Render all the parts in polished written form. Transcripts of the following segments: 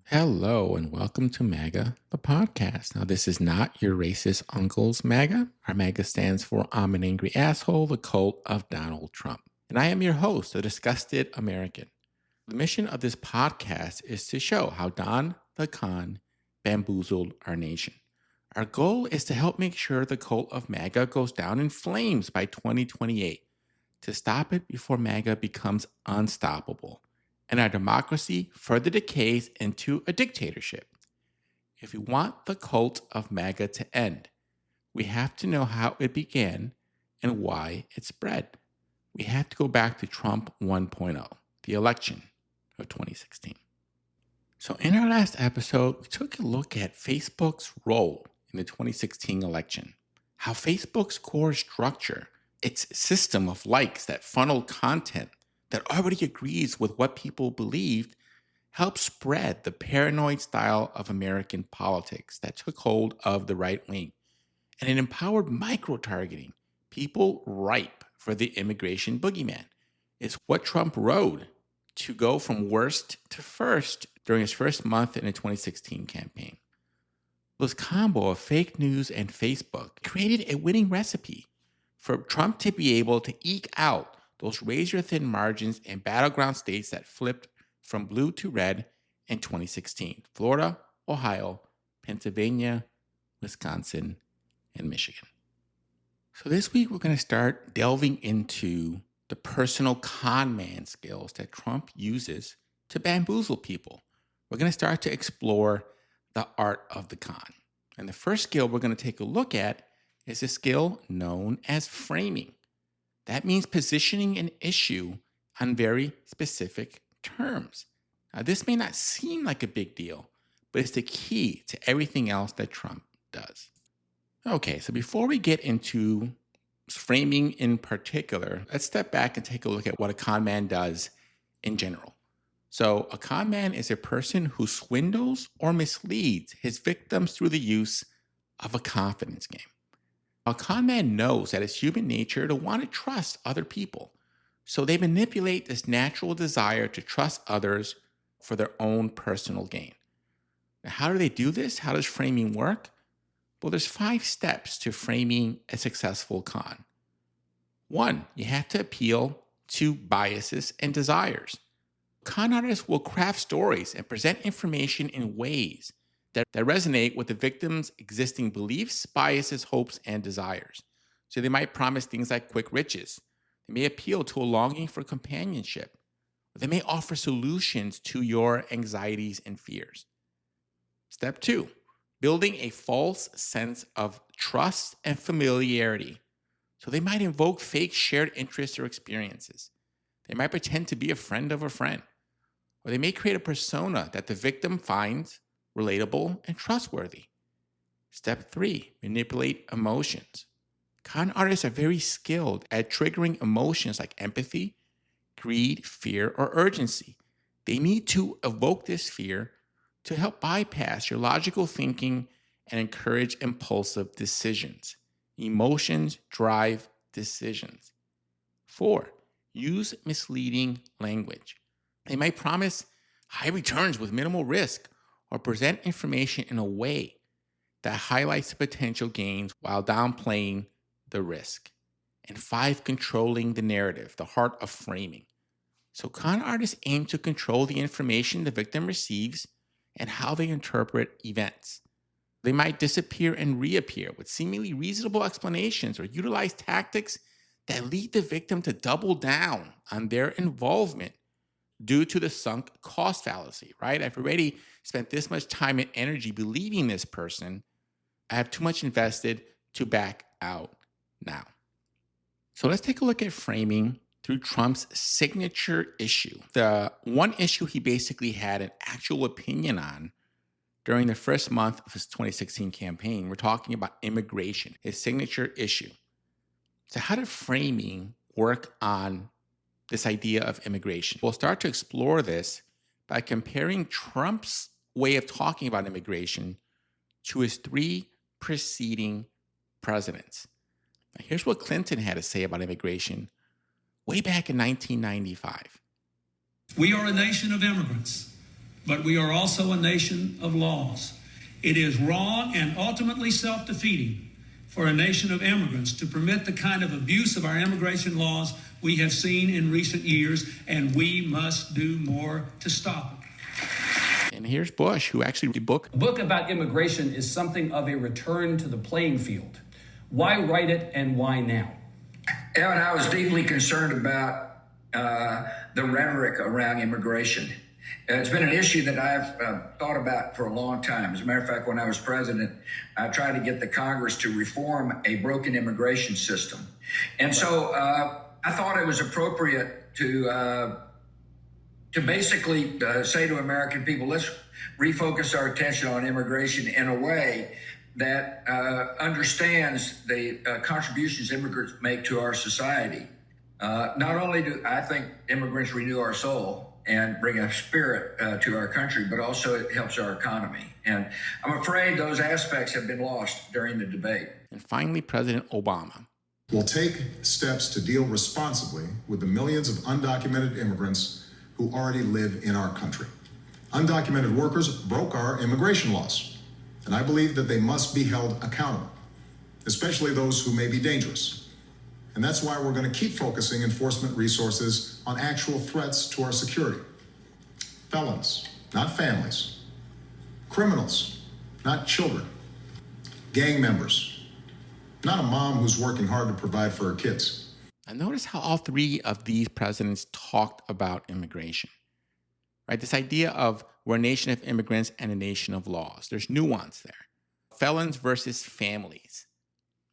Hello and welcome to MAGA, the podcast. Now, this is not your racist uncle's MAGA. Our MAGA stands for I'm an Angry Asshole, the cult of Donald Trump. And I am your host, a disgusted American. The mission of this podcast is to show how Don the Con bamboozled our nation. Our goal is to help make sure the cult of MAGA goes down in flames by 2028, to stop it before MAGA becomes unstoppable and our democracy further decays into a dictatorship. If we want the cult of MAGA to end, we have to know how it began and why it spread. We have to go back to Trump 1.0, the election of 2016. So in our last episode, we took a look at Facebook's role in the 2016 election, how Facebook's core structure, its system of likes that funnel content that already agrees with what people believed, helped spread the paranoid style of American politics that took hold of the right wing. And it empowered micro-targeting, people ripe for the immigration boogeyman. It's what Trump rode to go from worst to first during his first month in the 2016 campaign. This combo of fake news and Facebook created a winning recipe for Trump to be able to eke out those razor-thin margins in battleground states that flipped from blue to red in 2016. Florida, Ohio, Pennsylvania, Wisconsin, and Michigan. So this week, we're going to start delving into the personal con man skills that Trump uses to bamboozle people. We're going to start to explore the art of the con. And the first skill we're going to take a look at is a skill known as framing. That means positioning an issue on very specific terms. Now, this may not seem like a big deal, but it's the key to everything else that Trump does. Okay, so before we get into framing in particular, let's step back and take a look at what a con man does in general. So a con man is a person who swindles or misleads his victims through the use of a confidence game. A con man knows that it's human nature to want to trust other people, so they manipulate this natural desire to trust others for their own personal gain. Now, how do they do this? How does framing work? Well, there's 5 steps to framing a successful con. 1, you have to appeal to biases and desires. Con artists will craft stories and present information in ways that resonate with the victim's existing beliefs, biases, hopes, and desires. So they might promise things like quick riches. They may appeal to a longing for companionship. Or they may offer solutions to your anxieties and fears. Step 2, building a false sense of trust and familiarity. So they might invoke fake shared interests or experiences. They might pretend to be a friend of a friend. Or they may create a persona that the victim finds relatable and trustworthy. Step 3, manipulate emotions. Con artists are very skilled at triggering emotions like empathy, greed, fear, or urgency. They need to evoke this fear to help bypass your logical thinking and encourage impulsive decisions. Emotions drive decisions. 4, use misleading language. They might promise high returns with minimal risk or present information in a way that highlights the potential gains while downplaying the risk. And 5, controlling the narrative, the heart of framing. So con artists aim to control the information the victim receives and how they interpret events. They might disappear and reappear with seemingly reasonable explanations or utilize tactics that lead the victim to double down on their involvement due to the sunk cost fallacy, right? I've already spent this much time and energy believing this person. I have too much invested to back out now. So let's take a look at framing through Trump's signature issue. The one issue he basically had an actual opinion on during the first month of his 2016 campaign. We're talking about immigration, his signature issue. So how did framing work on this idea of immigration? We'll start to explore this by comparing Trump's way of talking about immigration to his 3 preceding presidents. Now, here's what Clinton had to say about immigration way back in 1995. We are a nation of immigrants, but we are also a nation of laws. It is wrong and ultimately self-defeating for a nation of immigrants to permit the kind of abuse of our immigration laws we have seen in recent years, and we must do more to stop it. And here's Bush, who actually wrote a book. A book about immigration is something of a return to the playing field. Why write it and why now? Evan, I was deeply concerned about the rhetoric around immigration. It's been an issue that I've thought about for a long time. As a matter of fact, when I was president, I tried to get the Congress to reform a broken immigration system. And so I thought it was appropriate to basically say to American people, let's refocus our attention on immigration in a way that understands the contributions immigrants make to our society. Not only do I think immigrants renew our soul and bring a spirit to our country, but also it helps our economy. And I'm afraid those aspects have been lost during the debate. And finally, President Obama will take steps to deal responsibly with the millions of undocumented immigrants who already live in our country. Undocumented workers broke our immigration laws, and I believe that they must be held accountable, especially those who may be dangerous. And that's why we're going to keep focusing enforcement resources on actual threats to our security. Felons, not families. Criminals, not children. Gang members, not a mom who's working hard to provide for her kids. And notice how all three of these presidents talked about immigration, right? This idea of we're a nation of immigrants and a nation of laws. There's nuance there. Felons versus families.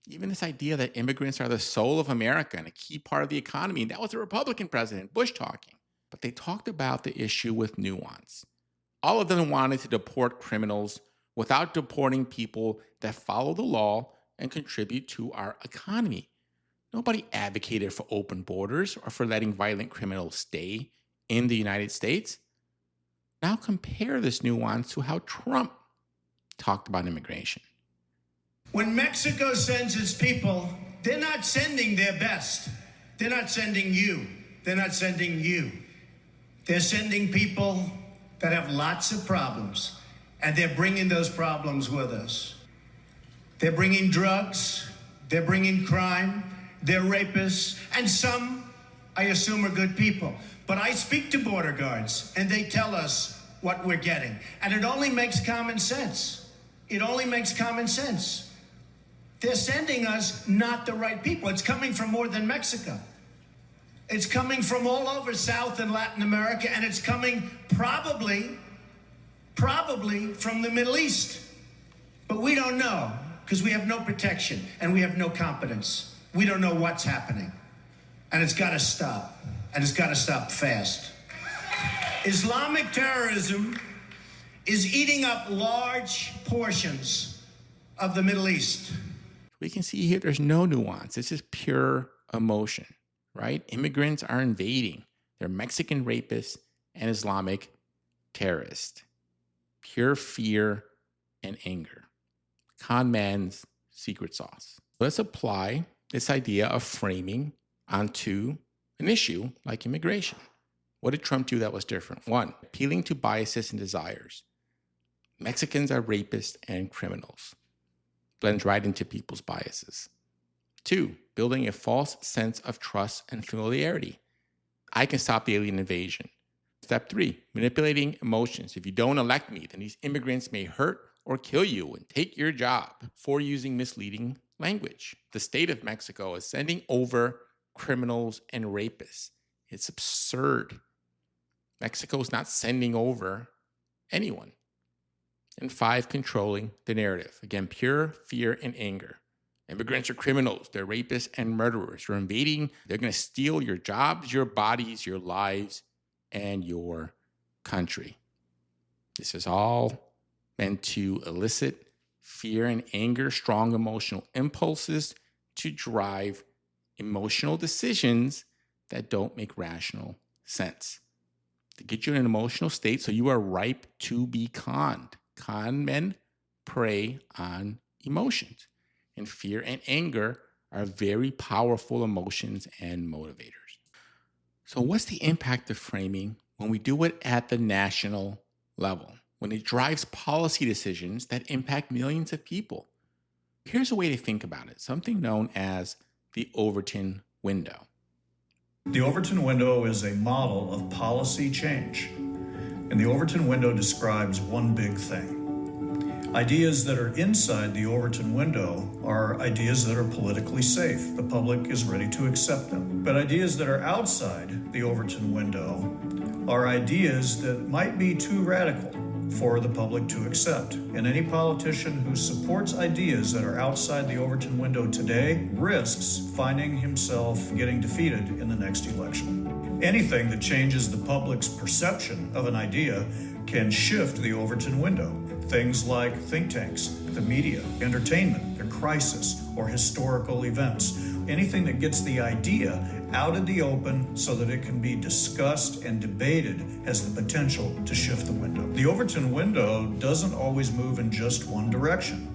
Even this idea that immigrants are the soul of America and a key part of the economy. That was a Republican president, Bush, talking. But they talked about the issue with nuance. All of them wanted to deport criminals without deporting people that follow the law and contribute to our economy. Nobody advocated for open borders or for letting violent criminals stay in the United States. Now compare this nuance to how Trump talked about immigration. When Mexico sends its people, they're not sending their best. They're not sending you. They're not sending you. They're sending people that have lots of problems, and they're bringing those problems with us. They're bringing drugs. They're bringing crime. They're rapists. And some, I assume, are good people. But I speak to border guards, and they tell us what we're getting. And it only makes common sense. It only makes common sense. They're sending us not the right people. It's coming from more than Mexico. It's coming from all over South and Latin America, and it's coming probably from the Middle East. But we don't know, because we have no protection and we have no competence. We don't know what's happening. And it's got to stop. And it's got to stop fast. Islamic terrorism is eating up large portions of the Middle East. We can see here there's no nuance. This is pure emotion, right? Immigrants are invading. They're Mexican rapists and Islamic terrorists. Pure fear and anger. Con man's secret sauce. Let's apply this idea of framing onto an issue like immigration. What did Trump do that was different? One, appealing to biases and desires. Mexicans are rapists and criminals. Blends right into people's biases. Two, building a false sense of trust and familiarity. I can stop the alien invasion. Step three, manipulating emotions. If you don't elect me, then these immigrants may hurt or kill you and take your job for using misleading language. The state of Mexico is sending over criminals and rapists. It's absurd. Mexico is not sending over anyone. And five, controlling the narrative. Again, pure fear and anger. Immigrants are criminals. They're rapists and murderers. They're invading. They're going to steal your jobs, your bodies, your lives, and your country. This is all meant to elicit fear and anger, strong emotional impulses to drive emotional decisions that don't make rational sense. To get you in an emotional state so you are ripe to be conned. Con men prey on emotions, and fear and anger are very powerful emotions and motivators. So, what's the impact of framing when we do it at the national level, when it drives policy decisions that impact millions of people? Here's a way to think about it, something known as the Overton window. The Overton window is a model of policy change. And the Overton window describes one big thing. Ideas that are inside the Overton window are ideas that are politically safe. The public is ready to accept them. But ideas that are outside the Overton window are ideas that might be too radical for the public to accept. And any politician who supports ideas that are outside the Overton window today risks finding himself getting defeated in the next election. Anything that changes the public's perception of an idea can shift the Overton window. Things like think tanks, the media, entertainment, a crisis, or historical events. Anything that gets the idea out of the open so that it can be discussed and debated has the potential to shift the window. The Overton window doesn't always move in just one direction.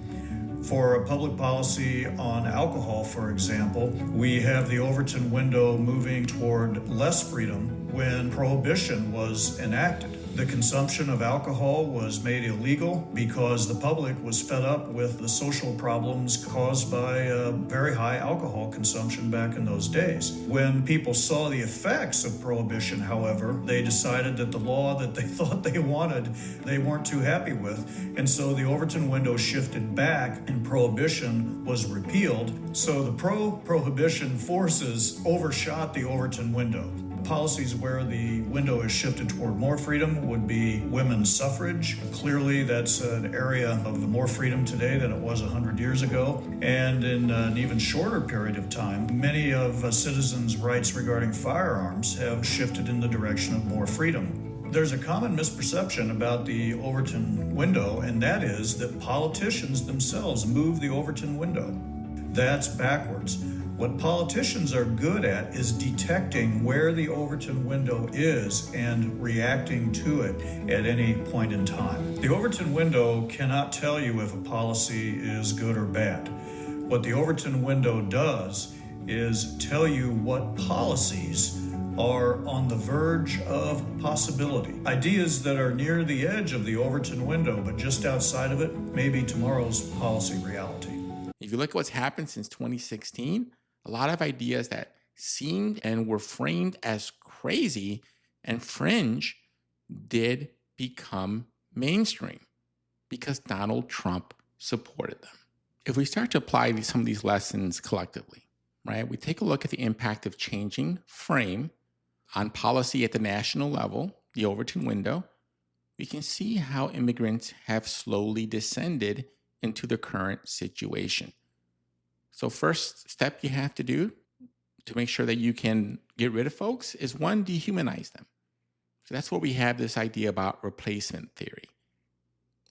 For a public policy on alcohol, for example, we have the Overton window moving toward less freedom when prohibition was enacted. The consumption of alcohol was made illegal because the public was fed up with the social problems caused by very high alcohol consumption back in those days. When people saw the effects of prohibition, however, they decided that the law that they thought they wanted, they weren't too happy with. And so the Overton window shifted back and prohibition was repealed. So the pro-prohibition forces overshot the Overton window. Policies where the window is shifted toward more freedom would be women's suffrage. Clearly, that's an area of more freedom today than it was 100 years ago. And in an even shorter period of time, many of citizens' rights regarding firearms have shifted in the direction of more freedom. There's a common misperception about the Overton window, and that is that politicians themselves move the Overton window. That's backwards. What politicians are good at is detecting where the Overton window is and reacting to it at any point in time. The Overton window cannot tell you if a policy is good or bad. What the Overton window does is tell you what policies are on the verge of possibility. Ideas that are near the edge of the Overton window, but just outside of it, may be tomorrow's policy reality. If you look at what's happened since 2016, a lot of ideas that seemed and were framed as crazy and fringe did become mainstream because Donald Trump supported them. If we start to apply some of these lessons collectively, right, we take a look at the impact of changing frame on policy at the national level, the Overton window, we can see how immigrants have slowly descended into the current situation. So first step you have to do to make sure that you can get rid of folks is one, dehumanize them. So that's where we have this idea about replacement theory.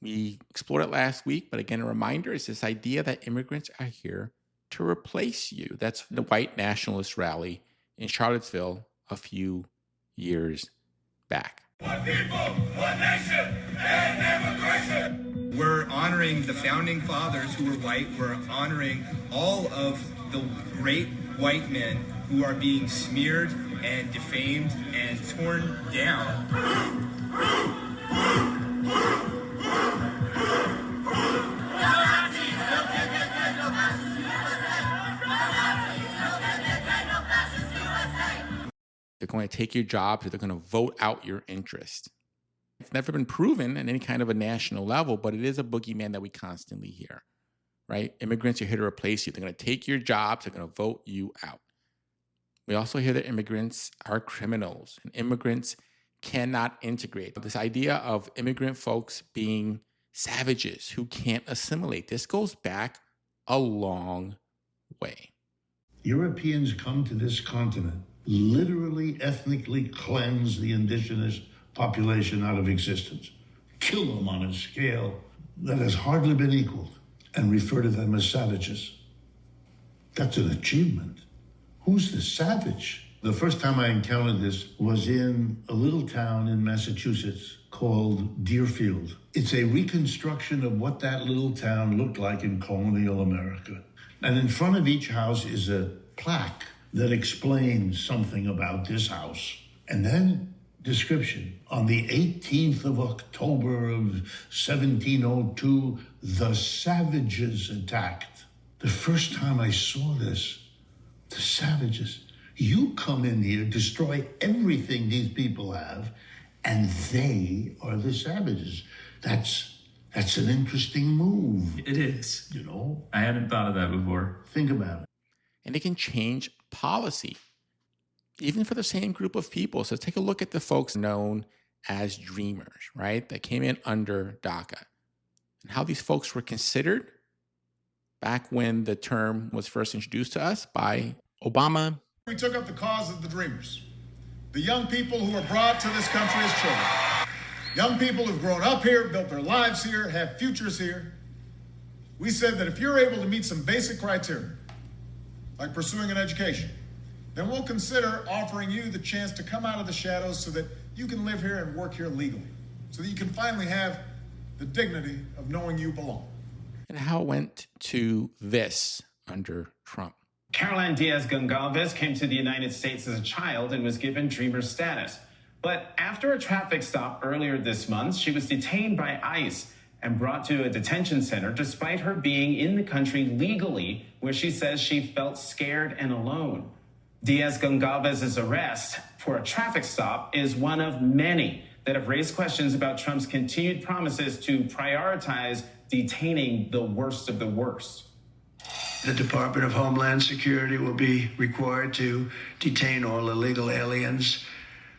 We explored it last week, but again, a reminder is this idea that immigrants are here to replace you. That's the white nationalist rally in Charlottesville a few years back. One people, one nation, and immigration. We're honoring the founding fathers who were white. We're honoring all of the great white men who are being smeared and defamed and torn down. They're going to take your jobs, or they're going to vote out your interest. It's never been proven at any kind of a national level, but it is a boogeyman that we constantly hear, right? Immigrants are here to replace you. They're going to take your jobs. They're going to vote you out. We also hear that immigrants are criminals and immigrants cannot integrate. This idea of immigrant folks being savages who can't assimilate, this goes back a long way. Europeans come to this continent, literally ethnically cleanse the indigenous population out of existence, kill them on a scale that has hardly been equaled, and refer to them as savages. That's an achievement. Who's the savage? The first time I encountered this was in a little town in Massachusetts called Deerfield. It's a reconstruction of what that little town looked like in colonial America. And in front of each house is a plaque that explains something about this house. And then description. On the 18th of October of 1702, the savages attacked. The first time I saw this, the savages. You come in here, destroy everything these people have, and they are the savages. That's an interesting move. It is. You know? I hadn't thought of that before. Think about it. And it can change policy, even for the same group of people. So take a look at the folks known as dreamers, right? That came in under DACA and how these folks were considered back when the term was first introduced to us by Obama. We took up the cause of the dreamers, the young people who were brought to this country as children, young people who've grown up here, built their lives here, have futures here. We said that if you're able to meet some basic criteria, like pursuing an education, then we'll consider offering you the chance to come out of the shadows so that you can live here and work here legally, so that you can finally have the dignity of knowing you belong. And how it went to this under Trump. Caroline Diaz-Goncalves came to the United States as a child and was given dreamer status. But after a traffic stop earlier this month, she was detained by ICE and brought to a detention center despite her being in the country legally, where she says she felt scared and alone. Diaz-Goncalves' arrest for a traffic stop is one of many that have raised questions about Trump's continued promises to prioritize detaining the worst of the worst. The Department of Homeland Security will be required to detain all illegal aliens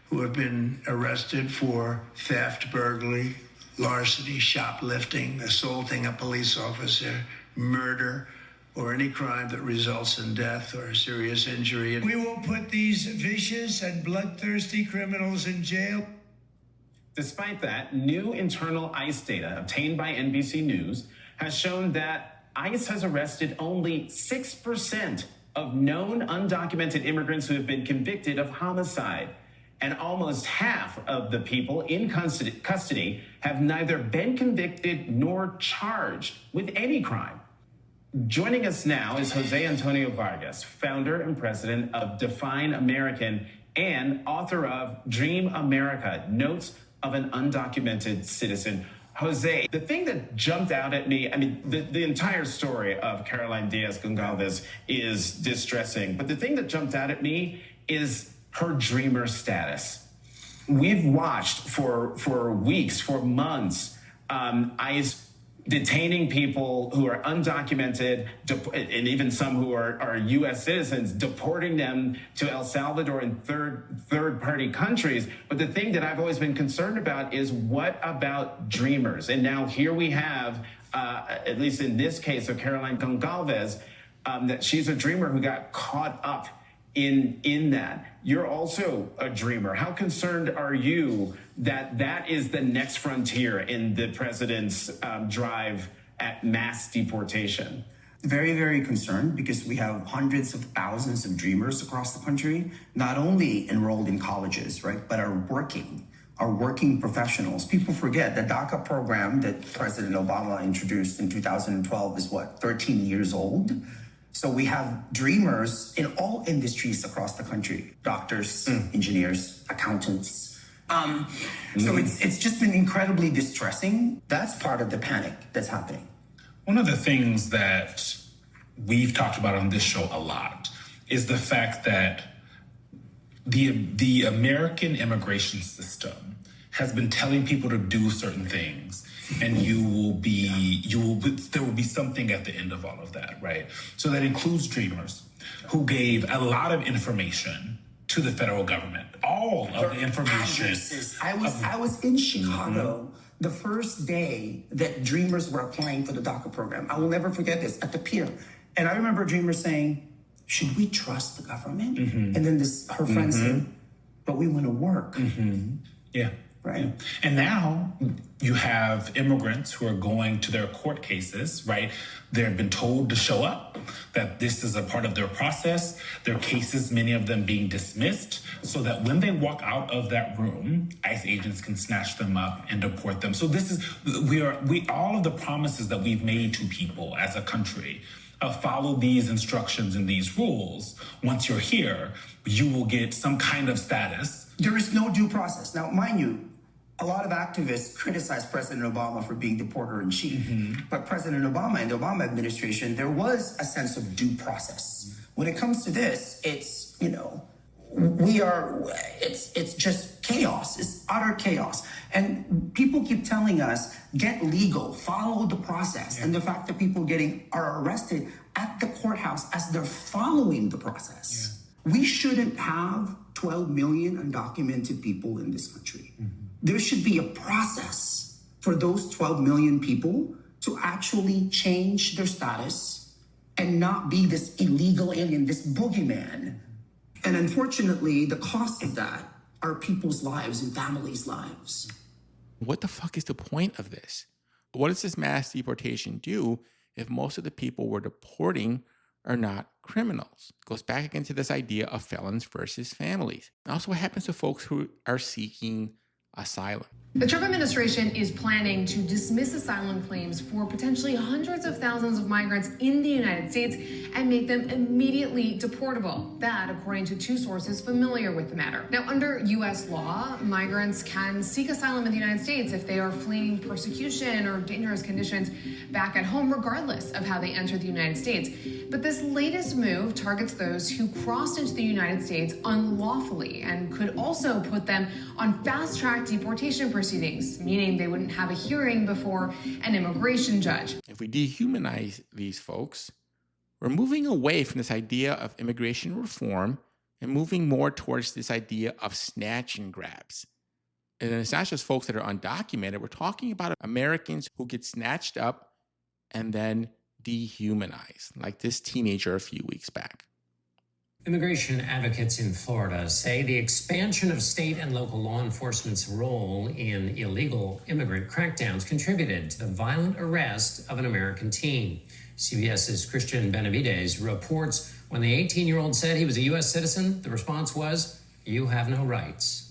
who have been arrested for theft, burglary, larceny, shoplifting, assaulting a police officer, murder, or any crime that results in death or serious injury. We will put these vicious and bloodthirsty criminals in jail. Despite that, new internal ICE data obtained by NBC News has shown that ICE has arrested only 6% of known undocumented immigrants who have been convicted of homicide. And almost half of the people in custody have neither been convicted nor charged with any crime. Joining us now is Jose Antonio Vargas, founder and president of Define American and author of Dream America, Notes of an Undocumented Citizen. Jose, the thing that jumped out at me, I mean, the entire story of Caroline Diaz-Goncalves is distressing, but the thing that jumped out at me is her dreamer status. We've watched for weeks, for months, ICE detaining people who are undocumented, and even some who are U.S. citizens, deporting them to El Salvador and third-party countries. But the thing that I've always been concerned about is, what about dreamers? And now here we have, at least in this case of Caroline Goncalves, that she's a dreamer who got caught up in that. You're also a dreamer. How concerned are you that that is the next frontier in the president's drive at mass deportation? Very, very concerned, because we have hundreds of thousands of dreamers across the country, not only enrolled in colleges, right, but are working professionals. People forget the DACA program that President Obama introduced in 2012 is 13 years old? So we have dreamers in all industries across the country, doctors, engineers, accountants. So it's just been incredibly distressing. That's part of the panic that's happening. One of the things that we've talked about on this show a lot is the fact that the American immigration system has been telling people to do certain things, and there will be something at the end of all of that, right? So that includes dreamers who gave a lot of information to the federal government, all of the information. I was in Chicago the first day that dreamers were applying for the DACA program. I will never forget this, at the pier. And I remember dreamers saying, should we trust the government? And then her friend said, but we want to work. Yeah. Right. And now you have immigrants who are going to their court cases, right? They've been told to show up, that this is a part of their process, their cases, many of them being dismissed, so that when they walk out of that room, ICE agents can snatch them up and deport them. So this is, all of the promises that we've made to people as a country follow these instructions and these rules. Once you're here, you will get some kind of status. There is no due process. Now, mind you, a lot of activists criticize President Obama for being the porter-in-chief. But President Obama and the Obama administration, there was a sense of due process. When it comes to this, it's, it's just chaos. It's utter chaos. And people keep telling us, get legal, follow the process. And the fact that people are arrested at the courthouse as they're following the process. We shouldn't have 12 million undocumented people in this country. There should be a process for those 12 million people to actually change their status and not be this illegal alien, this boogeyman. And unfortunately, the cost of that are people's lives and families' lives. What the fuck is the point of this? What does this mass deportation do if most of the people we're deporting are not criminals? It goes back again to this idea of felons versus families. Also, what happens to folks who are seeking asylum? The Trump administration is planning to dismiss asylum claims for potentially hundreds of thousands of migrants in the United States and make them immediately deportable. That, according to two sources familiar with the matter. Now, under U.S. law, migrants can seek asylum in the United States if they are fleeing persecution or dangerous conditions back at home, regardless of how they entered the United States. But this latest move targets those who crossed into the United States unlawfully and could also put them on fast-track deportation proceedings, meaning they wouldn't have a hearing before an immigration judge. If we dehumanize these folks, we're moving away from this idea of immigration reform and moving more towards this idea of snatch and grabs. And it's not just folks that are undocumented. We're talking about Americans who get snatched up and then dehumanized, like this teenager a few weeks back. Immigration advocates in Florida say the expansion of state and local law enforcement's role in illegal immigrant crackdowns contributed to the violent arrest of an American teen. CBS's Christian Benavides reports when the 18-year-old said he was a U.S. citizen, the response was, "You have no rights."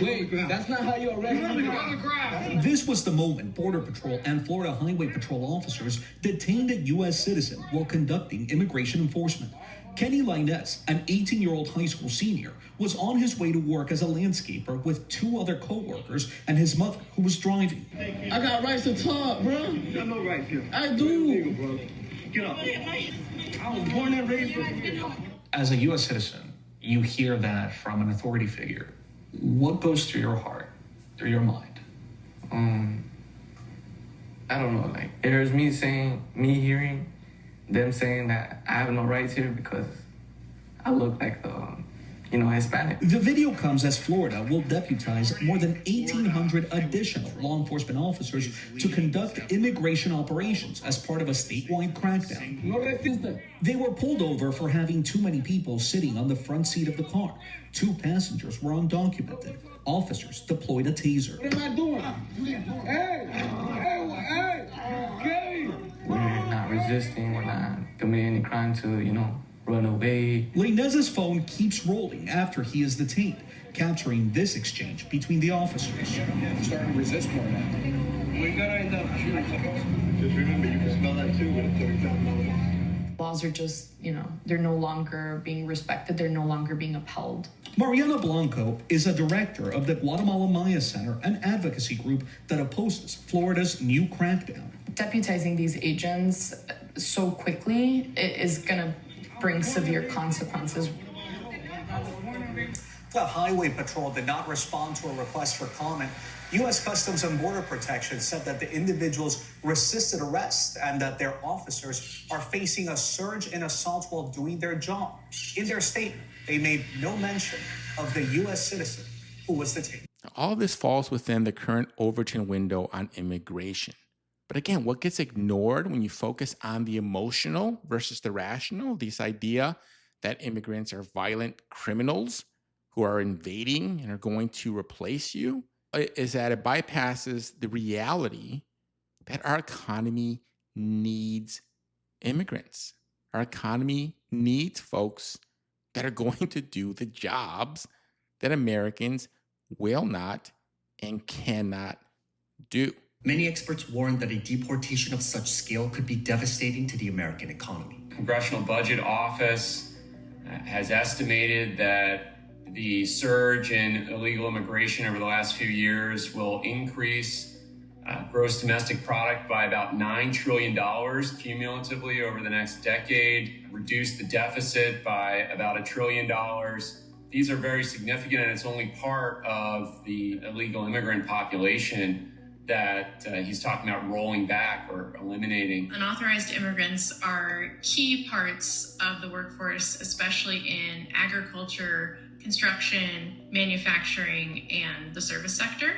Wait, that's not how you arrest people on the ground. This was the moment Border Patrol and Florida Highway Patrol officers detained a U.S. citizen while conducting immigration enforcement. Kenny Linetz, an 18-year-old high school senior, was on his way to work as a landscaper with two other co-workers and his mother, who was driving. I got rights to talk, bro. You got no rights here. I do. Bro. Get up. I was born and raised here. As a U.S. citizen, you hear that from an authority figure. What goes through your heart, through your mind? I don't know, like, it hurts me hearing them saying that I have no rights here because I look like Hispanic. The video comes as Florida will deputize more than 1,800 additional law enforcement officers to conduct immigration operations as part of a statewide crackdown. They were pulled over for having too many people sitting on the front seat of the car. Two passengers were undocumented. Officers deployed a taser. What am I doing? Hey! We're not resisting, we're not committing any crime to, run away. Linez's phone keeps rolling after he is detained, capturing this exchange between the officers. I'm starting to resist more now. We're gonna end up shooting someone. Just remember, you can smell that too with a $30,000. Laws are just, they're no longer being respected. They're no longer being upheld. Mariana Blanco is a director of the Guatemala Maya Center, an advocacy group that opposes Florida's new crackdown. Deputizing these agents so quickly is going to bring severe consequences. The Highway Patrol did not respond to a request for comment. U.S. Customs and Border Protection said that the individuals resisted arrest and that their officers are facing a surge in assaults while doing their job. In their statement, they made no mention of the U.S. citizen who was detained. All this falls within the current Overton window on immigration. But again, what gets ignored when you focus on the emotional versus the rational, this idea that immigrants are violent criminals who are invading and are going to replace you, is that it bypasses the reality that our economy needs immigrants. Our economy needs folks that are going to do the jobs that Americans will not and cannot do. Many experts warn that a deportation of such scale could be devastating to the American economy. Congressional Budget Office has estimated that the surge in illegal immigration over the last few years will increase gross domestic product by about $9 trillion cumulatively over the next decade, reduce the deficit by about $1 trillion. These are very significant, and it's only part of the illegal immigrant population that he's talking about rolling back or eliminating. Unauthorized immigrants are key parts of the workforce, especially in agriculture, construction, manufacturing, and the service sector.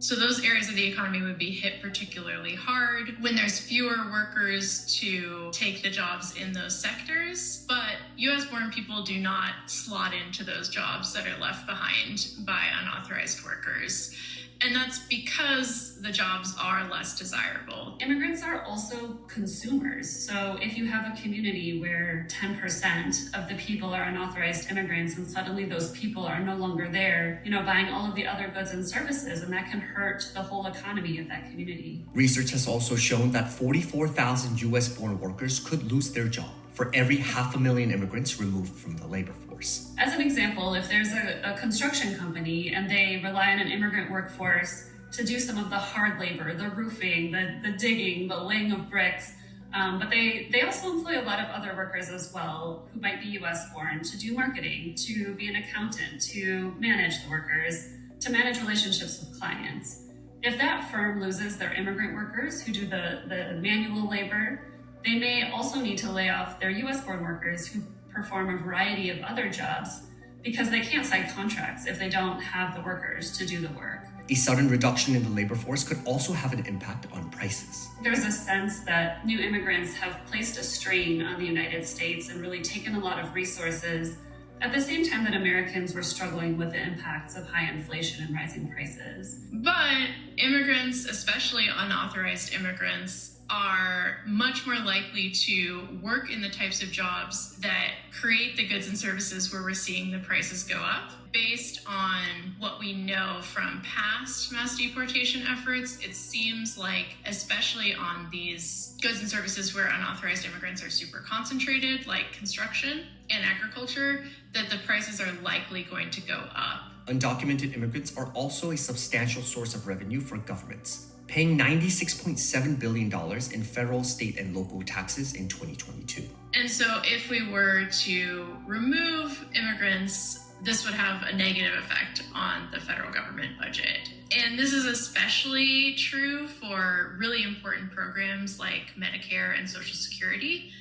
So those areas of the economy would be hit particularly hard when there's fewer workers to take the jobs in those sectors. But US-born people do not slot into those jobs that are left behind by unauthorized workers. And that's because the jobs are less desirable. Immigrants are also consumers. So if you have a community where 10% of the people are unauthorized immigrants and suddenly those people are no longer there, buying all of the other goods and services, and that can hurt the whole economy of that community. Research has also shown that 44,000 US-born workers could lose their job for every 500,000 immigrants removed from the labor force. As an example, if there's a construction company and they rely on an immigrant workforce to do some of the hard labor, the roofing, the digging, the laying of bricks, but they also employ a lot of other workers as well who might be US-born to do marketing, to be an accountant, to manage the workers, to manage relationships with clients. If that firm loses their immigrant workers who do the manual labor, they may also need to lay off their US-born workers who perform a variety of other jobs because they can't sign contracts if they don't have the workers to do the work. A sudden reduction in the labor force could also have an impact on prices. There's a sense that new immigrants have placed a strain on the United States and really taken a lot of resources at the same time that Americans were struggling with the impacts of high inflation and rising prices. But immigrants, especially unauthorized immigrants, are much more likely to work in the types of jobs that create the goods and services where we're seeing the prices go up. Based on what we know from past mass deportation efforts, it seems like, especially on these goods and services where unauthorized immigrants are super concentrated, like construction and agriculture, that the prices are likely going to go up. Undocumented immigrants are also a substantial source of revenue for governments, paying $96.7 billion in federal, state, and local taxes in 2022. And so if we were to remove immigrants, this would have a negative effect on the federal government budget. And this is especially true for really important programs like Medicare and Social Security.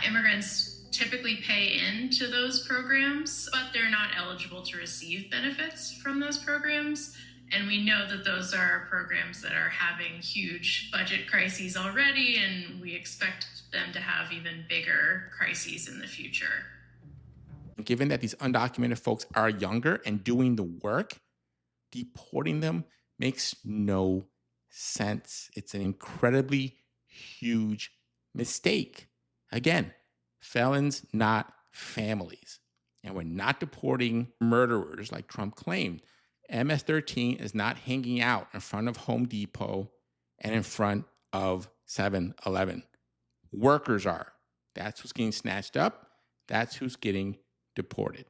Immigrants typically pay into those programs, but they're not eligible to receive benefits from those programs. And we know that those are programs that are having huge budget crises already, and we expect them to have even bigger crises in the future. Given that these undocumented folks are younger and doing the work, deporting them makes no sense. It's an incredibly huge mistake. Again, felons, not families. And we're not deporting murderers like Trump claimed. MS-13 is not hanging out in front of Home Depot and in front of 7-Eleven. Workers are. That's who's getting snatched up. That's who's getting deported.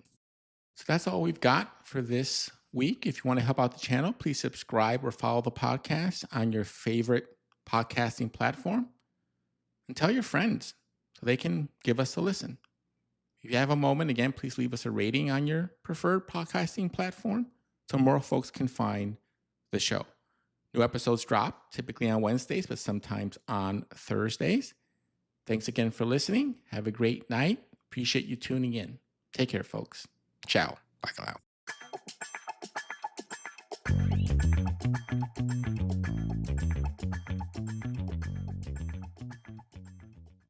So that's all we've got for this week. If you want to help out the channel, please subscribe or follow the podcast on your favorite podcasting platform. And tell your friends so they can give us a listen. If you have a moment, again, please leave us a rating on your preferred podcasting platform so more folks can find the show. New episodes drop typically on Wednesdays, but sometimes on Thursdays. Thanks again for listening. Have a great night. Appreciate you tuning in. Take care, folks. Ciao. Bye for now.